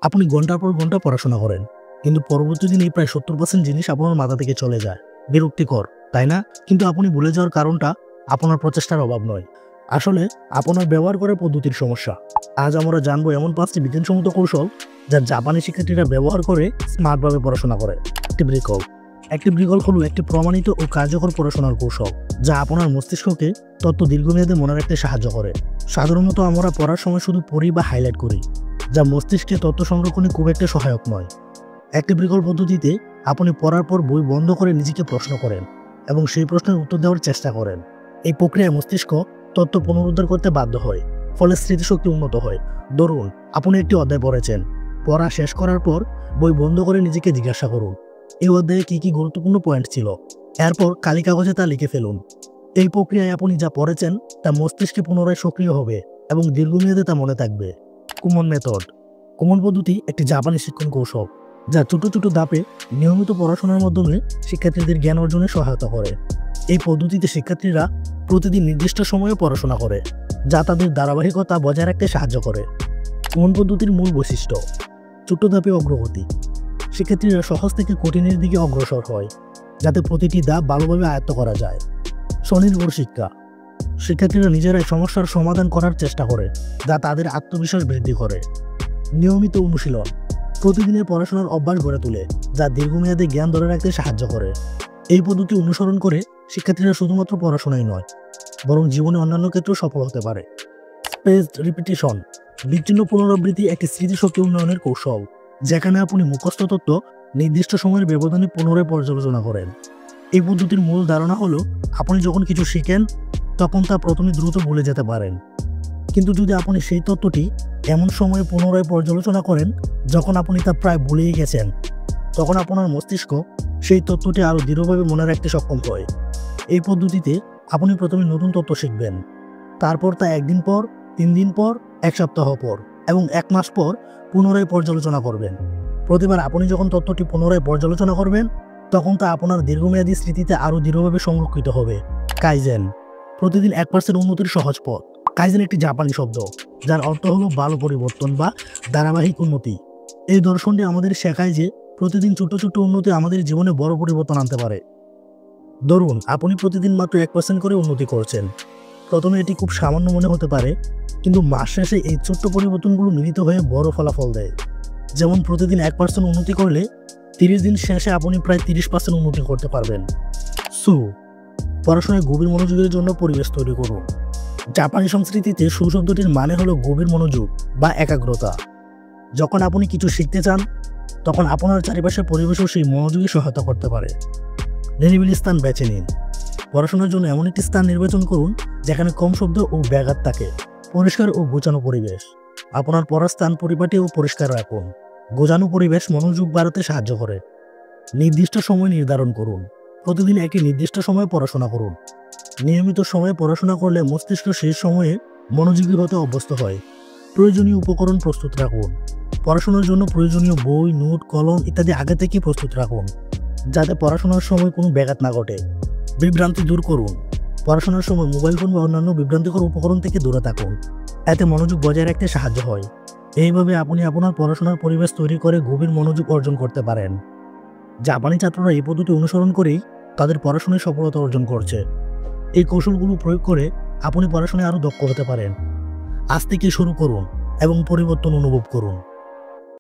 আপনি ঘন্টার পর ঘন্টা পড়াশোনা করেন, কিন্তু পরবর্তী দিনে প্রায় 70% জিনিস আপনার মাথা থেকে চলে যায়। বিরক্তিকর, তাই না? কিন্তু আপনি ভুলে যাওয়ার কারণটা আপনার প্রচেষ্টার অভাব নয়। আসলে আপনার ব্যবহার করার পদ্ধতির সমস্যা। আজ আমরা জানবো এমন 5টি বিজ্ঞানসম্মত কৌশল যা জাপানি শিক্ষার্থীরা ব্যবহার করে স্মার্টভাবে পড়াশোনা করে। অ্যাক্টিভ রিকল হলো একটি প্রমাণিত ও কার্যকর পড়াশোনার কৌশল যা আপনার মস্তিষ্ককে তথ্য দীর্ঘমেয়াদে মনে রাখতে সাহায্য করে। সাধারণত আমরা পড়ার সময় শুধু পড়ি বা হাইলাইট করি, যা মস্তিষ্কে তথ্য সংরক্ষণে খুব একটা সহায়ক নয়। অ্যাক্টিভ রিকল পদ্ধতিতে আপনি পড়ার পর বই বন্ধ করে নিজেকে প্রশ্ন করেন এবং সেই প্রশ্নের উত্তর দেওয়ার চেষ্টা করেন। এই প্রক্রিয়ায় মস্তিষ্ক তথ্য পুনরুদ্ধার করতে বাধ্য হয়, ফলে স্মৃতিশক্তি উন্নত হয়। ধরুন, আপনি একটি অধ্যায় পড়েছেন, পড়া শেষ করার পর বই বন্ধ করে নিজেকে জিজ্ঞাসা করুন, এই অধ্যায়ে কি কি গুরুত্বপূর্ণ পয়েন্ট ছিল। এরপর কালি কাগজে তা লিখে ফেলুন। এই প্রক্রিয়ায় আপনি যা পড়েছেন তা মস্তিষ্কে পুনরায় সক্রিয় হবে এবং দীর্ঘমেয়াদে তা মনে থাকবে। কুমন মেথড। কুমন পদ্ধতি একটি জাপানি শিক্ষণ কৌশল যা ছোট ছোট ধাপে নিয়মিত পড়াশোনার মাধ্যমে শিক্ষার্থীদের জ্ঞান অর্জনে সহায়তা করে। এই পদ্ধতিতে শিক্ষার্থীরা প্রতিদিন নির্দিষ্ট সময়ে পড়াশোনা করে, যা তাদের ধারাবাহিকতা বজায় রাখতে সাহায্য করে। কুমন পদ্ধতির মূল বৈশিষ্ট্য: ছোট ধাপে অগ্রগতি। শিক্ষার্থীরা সহজ থেকে কঠিনের দিকে অগ্রসর হয়, যাতে প্রতিটি ধাপ ভালোভাবে আয়ত্ত করা যায়। স্বনির্ভর শিক্ষা। শিক্ষার্থীরা নিজেরাই সমস্যার সমাধান করার চেষ্টা করে, যা তাদের আত্মবিশ্বাস বৃদ্ধি করে। নিয়মিত অনুশীলন। প্রতিদিনের পড়াশোনার অভ্যাস গড়ে তোলে, যা দীর্ঘমেয়াদে জ্ঞান ধরে রাখতে সাহায্য করে। এই পদ্ধতি অনুসরণ করে শিক্ষার্থীরা শুধুমাত্র পড়াশোনাই নয়, বরং জীবনে অন্যান্য ক্ষেত্রেও সফল হতে পারে। Spaced repetition. বিচ্ছিন্ন পুনরাবৃত্তি একটি স্মৃতিশক্তি উন্নয়নের কৌশল, যেখানে আপনি মুখস্থ তথ্য নির্দিষ্ট সময়ের ব্যবধানে পুনরায় পর্যালোচনা করেন। এই পদ্ধতির মূল ধারণা হলো, আপনি যখন কিছু শিখেন তখন তা প্রথমে দ্রুত ভুলে যেতে পারেন, কিন্তু যদি আপনি সেই তথ্যটি এমন সময়ে পুনরায় পর্যালোচনা করেন যখন আপনি তা প্রায় ভুলেই গেছেন, তখন আপনার মস্তিষ্ক সেই তথ্যটি আরও দৃঢ়ভাবে মনে রাখতে সক্ষম হয়। এই পদ্ধতিতে আপনি প্রথমে নতুন তথ্য শিখবেন, তারপর তা 1 দিন পর, 3 দিন পর, 1 সপ্তাহ পর এবং 1 মাস পর পুনরায় পর্যালোচনা করবেন। প্রতিবার আপনি যখন তথ্যটি পুনরায় পর্যালোচনা করবেন, তখন তা আপনার দীর্ঘমেয়াদী স্মৃতিতে আরও দৃঢ়ভাবে সংরক্ষিত হবে। কাইজেন। প্রতিদিন 1% উন্নতির সহজ পথ। কাইজেন একটি জাপানি শব্দ, যার অর্থ হলো ভালো পরিবর্তন বা ধারাবাহিক উন্নতি। এই দর্শনটি আমাদের শেখায় যে প্রতিদিন ছোট ছোট উন্নতি আমাদের জীবনে বড় পরিবর্তন আনতে পারে। ধরুন, আপনি প্রতিদিন মাত্র 1% করে উন্নতি করছেন। প্রথমে এটি খুব সামান্য মনে হতে পারে, কিন্তু মাস শেষে এই ছোট্ট পরিবর্তনগুলো মিলিত হয়ে বড় ফলাফল দেয়। যেমন প্রতিদিন 1% উন্নতি করলে 30 দিন শেষে আপনি প্রায় 30% উন্নতি করতে পারবেন। পড়াশোনায় গভীর মনোযোগের জন্য পরিবেশ তৈরি করুন। জাপানি সংস্কৃতিতে সু শব্দটির মানে হলো গভীর মনোযোগ বা একাগ্রতা। যখন আপনি কিছু শিখতে চান, তখন আপনার চারিপাশের পরিবেশও সেই মনোযোগী সহায়তা করতে পারে। নিরিবিলি স্থান বেছে নিন। পড়াশোনার জন্য এমন একটি স্থান নির্বাচন করুন যেখানে কম শব্দ ও ব্যাঘাত থাকে। পরিষ্কার ও গোছানো পরিবেশ। আপনার পড়ার স্থান পরিপাটি ও পরিষ্কার রাখুন। গোছানো পরিবেশ মনোযোগ বাড়াতে সাহায্য করে। নির্দিষ্ট সময় নির্ধারণ করুন। প্রতিদিন একটি নির্দিষ্ট সময়ে পড়াশোনা করুন। নিয়মিত সময়ে পড়াশোনা করলে মস্তিষ্ক সেই সময়ে মনোযোগী হতে অভ্যস্ত হয়। প্রয়োজনীয় উপকরণ প্রস্তুত রাখুন। পড়াশোনার জন্য প্রয়োজনীয় বই, নোট, কলম ইত্যাদি আগে থেকে প্রস্তুত রাখুন, যাতে পড়াশোনার সময় কোনো ব্যাঘাত না ঘটে। বিভ্রান্তি দূর করুন। পড়াশোনার সময় মোবাইল ফোন বা অন্যান্য বিভ্রান্তিকর উপকরণ থেকে দূরে থাকুন, এতে মনোযোগ বজায় রাখতে সাহায্য হয়। এইভাবে আপনি আপনার পড়াশোনার পরিবেশ তৈরি করে গভীর মনোযোগ অর্জন করতে পারেন। জাপানি ছাত্ররা এই পদ্ধতি অনুসরণ করেই তাদের পড়াশোনায় সফলতা অর্জন করছে। এই কৌশলগুলো প্রয়োগ করে আপনি পড়াশোনায় আরও দক্ষ হতে পারেন। আজ থেকে শুরু করুন এবং পরিবর্তন অনুভব করুন।